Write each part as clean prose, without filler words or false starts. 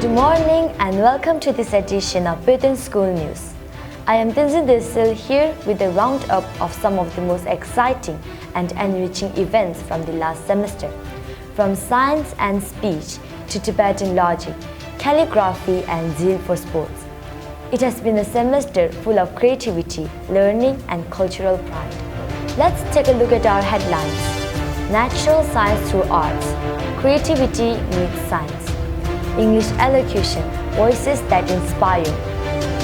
Good morning and welcome to this edition of Bhutan School News. I am Tenzin Desil here with a roundup of some of the most exciting and enriching events from the last semester. From science and speech to Tibetan logic, calligraphy and zeal for sports. It has been a semester full of creativity, learning and cultural pride. Let's take a look at our headlines. Natural science through arts. Creativity meets science. English elocution, voices that inspire.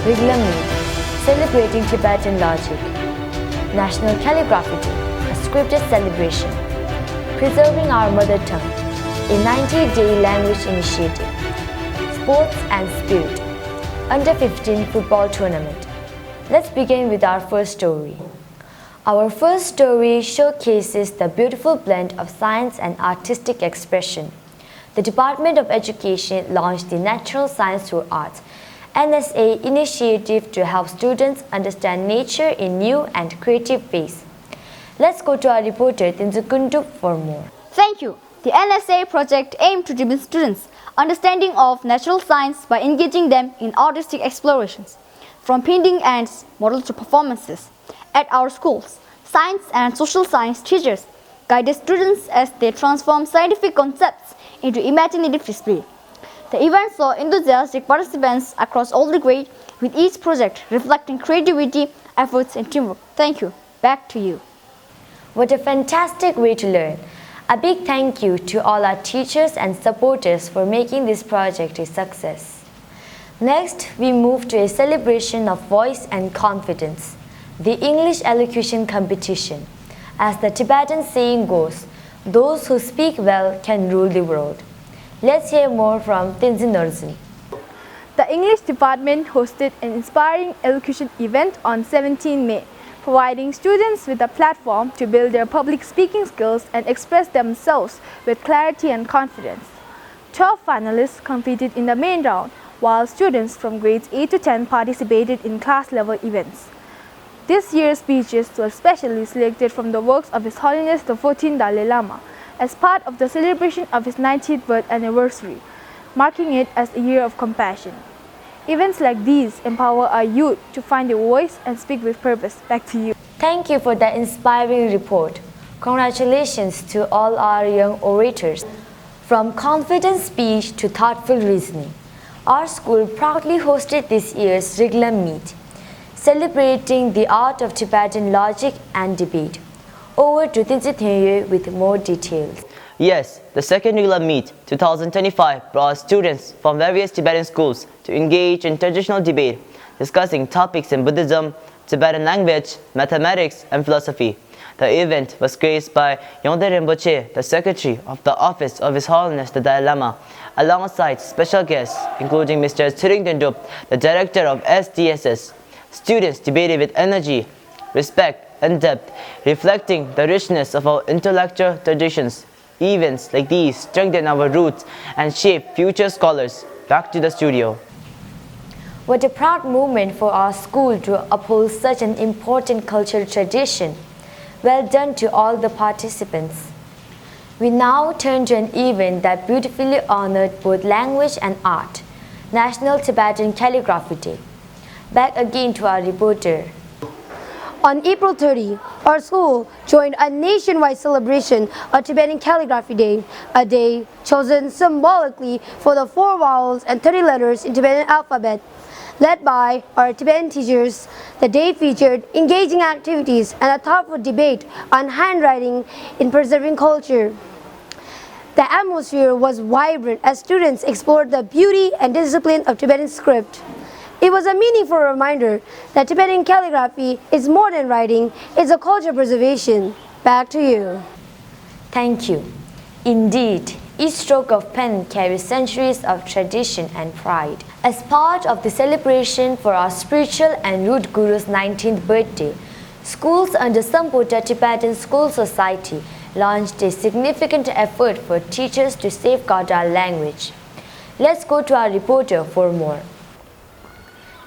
Rigla Meet, celebrating Tibetan logic. National Calligraphy Day, a scripted celebration. Preserving our mother tongue, a 90-day language initiative. Sports and spirit, under 15 football tournament. Let's begin with our first story. Our first story showcases the beautiful blend of science and artistic expression. The Department of Education launched the Natural Science Through Arts NSA initiative to help students understand nature in new and creative ways. Let's go to our reporter Tinzu Kundu for more. Thank you. The NSA project aimed to deepen students' understanding of natural science by engaging them in artistic explorations, from painting and models to performances. At our schools, science and social science teachers guided students as they transformed scientific concepts into imaginative display. The event saw enthusiastic participants across all the grades, with each project reflecting creativity, efforts and teamwork. Thank you. Back to you. What a fantastic way to learn. A big thank you to all our teachers and supporters for making this project a success. Next, we move to a celebration of voice and confidence. The English elocution competition. As the Tibetan saying goes, those who speak well can rule the world. Let's hear more from Tenzin Norzin. The English department hosted an inspiring elocution event on 17 May, providing students with a platform to build their public speaking skills and express themselves with clarity and confidence. 12 finalists competed in the main round, while students from grades 8 to 10 participated in class-level events. This year's speeches were specially selected from the works of His Holiness the 14th Dalai Lama as part of the celebration of his 90th birth anniversary, marking it as a year of compassion. Events like these empower our youth to find their voice and speak with purpose. Back to you. Thank you for that inspiring report. Congratulations to all our young orators. From confident speech to thoughtful reasoning, our school proudly hosted this year's Rigla Meet, celebrating the art of Tibetan logic and debate. Over to Tinzu Thenye with more details. Yes, the second Rigla Meet 2025 brought students from various Tibetan schools to engage in traditional debate, discussing topics in Buddhism, Tibetan language, mathematics, and philosophy. The event was graced by Yongde Rinpoche, the Secretary of the Office of His Holiness the Dalai Lama, alongside special guests including Mr. Tsiring Dendrup, the Director of SDSS. Students debated with energy, respect, and depth, reflecting the richness of our intellectual traditions. Events like these strengthen our roots and shape future scholars. Back to the studio. What a proud moment for our school to uphold such an important cultural tradition. Well done to all the participants. We now turn to an event that beautifully honored both language and art, National Tibetan Calligraphy Day. Back again to our reporter. On April 30, our school joined a nationwide celebration of Tibetan Calligraphy Day, a day chosen symbolically for the 4 vowels and 30 letters in Tibetan alphabet. Led by our Tibetan teachers, the day featured engaging activities and a thoughtful debate on handwriting in preserving culture. The atmosphere was vibrant as students explored the beauty and discipline of Tibetan script. It was a meaningful reminder that Tibetan calligraphy is more than writing, it's a culture preservation. Back to you. Thank you. Indeed, each stroke of pen carries centuries of tradition and pride. As part of the celebration for our spiritual and root guru's 19th birthday, schools under Sampota Tibetan School Society launched a significant effort for teachers to safeguard our language. Let's go to our reporter for more.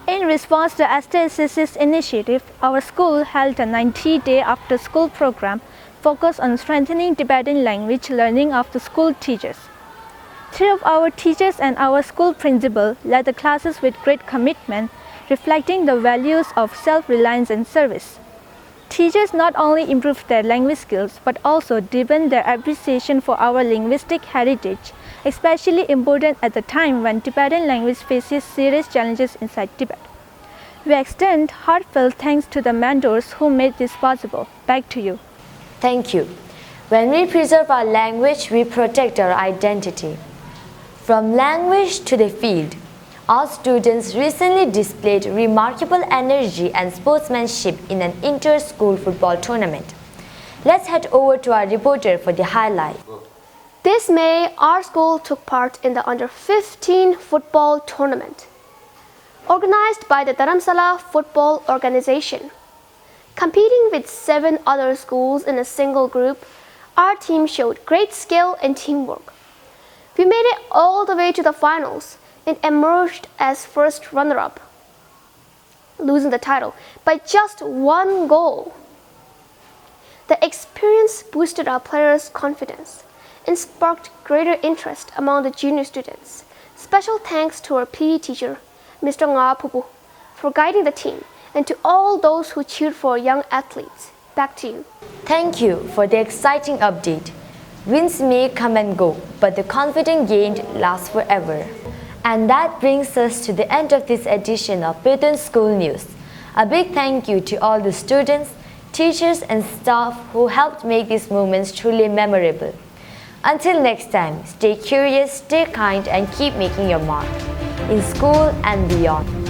In response to STSS's initiative, our school held a 90-day after-school program focused on strengthening Tibetan language learning of the school teachers. Three of our teachers and our school principal led the classes with great commitment, reflecting the values of self-reliance and service. Teachers not only improved their language skills but also deepened their appreciation for our linguistic heritage, especially important at the time when Tibetan language faces serious challenges inside Tibet. We extend heartfelt thanks to the mentors who made this possible. Back to you. Thank you. When we preserve our language, we protect our identity. From language to the field, our students recently displayed remarkable energy and sportsmanship in an inter-school football tournament. Let's head over to our reporter for the highlight. This May, our school took part in the Under-15 football tournament, organized by the Dharamsala Football Organization. Competing with 7 other schools in a single group, our team showed great skill and teamwork. We made it all the way to the finals and emerged as first runner-up, losing the title by just 1 goal. The experience boosted our players' confidence and sparked greater interest among the junior students. Special thanks to our PE teacher, Mr. Nga Pupu, for guiding the team, and to all those who cheered for young athletes. Back to you. Thank you for the exciting update. Wins may come and go, but the confidence gained lasts forever. And that brings us to the end of this edition of Python School News. A big thank you to all the students, teachers and staff who helped make these moments truly memorable. Until next time, stay curious, stay kind and keep making your mark in school and beyond.